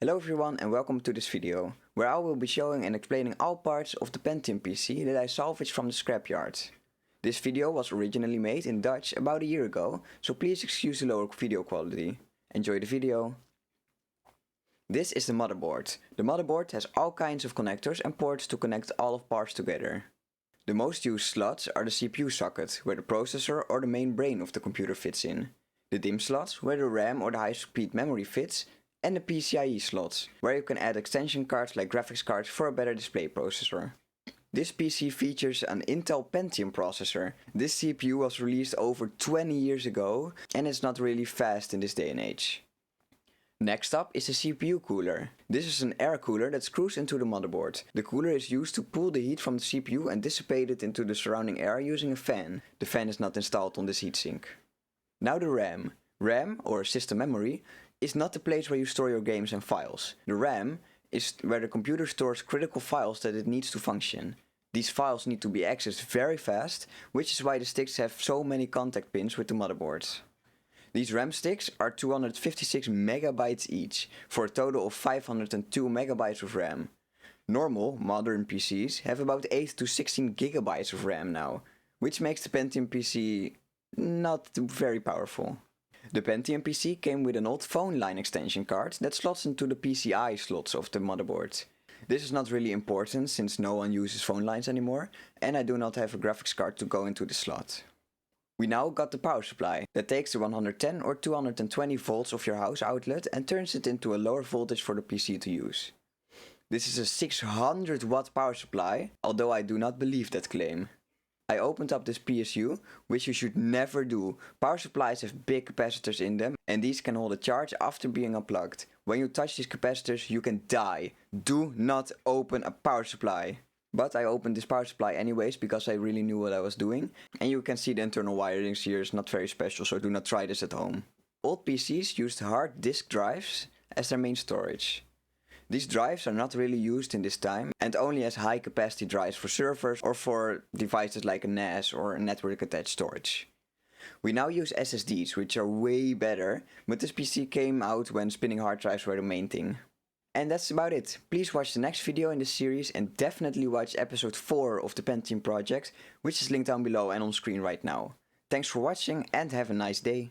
Hello everyone and welcome to this video, where I will be showing and explaining all parts of the Pentium PC that I salvaged from the scrapyard. This video was originally made in Dutch about a year ago, so please excuse the lower video quality. Enjoy the video! This is the motherboard. The motherboard has all kinds of connectors and ports to connect all of parts together. The most used slots are the CPU socket, where the processor or the main brain of the computer fits in. The DIMM slots, where the RAM or the high-speed memory fits, and the PCIe slots, where you can add extension cards like graphics cards for a better display processor. This PC features an Intel Pentium processor. This CPU was released over 20 years ago and it's not really fast in this day and age. Next up is the CPU cooler. This is an air cooler that screws into the motherboard. The cooler is used to pull the heat from the CPU and dissipate it into the surrounding air using a fan. The fan is not installed on this heatsink. Now the RAM. RAM, or system memory, is not the place where you store your games and files. The RAM is where the computer stores critical files that it needs to function. These files need to be accessed very fast, which is why the sticks have so many contact pins with the motherboard. These RAM sticks are 256 megabytes each, for a total of 502 megabytes of RAM. Normal, modern PCs have about 8 to 16 gigabytes of RAM now, which makes the Pentium PC not very powerful. The Pentium PC came with an old phone line extension card that slots into the PCI slots of the motherboard. This is not really important since no one uses phone lines anymore and I do not have a graphics card to go into the slot. We now got the power supply that takes the 110 or 220 volts of your house outlet and turns it into a lower voltage for the PC to use. This is a 600 watt power supply, although I do not believe that claim. I opened up this PSU, which you should never do. Power supplies have big capacitors in them and these can hold a charge after being unplugged. When you touch these capacitors you can die. Do not open a power supply. But I opened this power supply anyways because I really knew what I was doing. And you can see the internal wirings here is not very special, so do not try this at home. Old PCs used hard disk drives as their main storage. These drives are not really used in this time and only as high capacity drives for servers or for devices like a NAS or a network attached storage. We now use SSDs, which are way better, but this PC came out when spinning hard drives were the main thing. And that's about it. Please watch the next video in this series and definitely watch episode 4 of the Pentium Project, which is linked down below and on screen right now. Thanks for watching and have a nice day.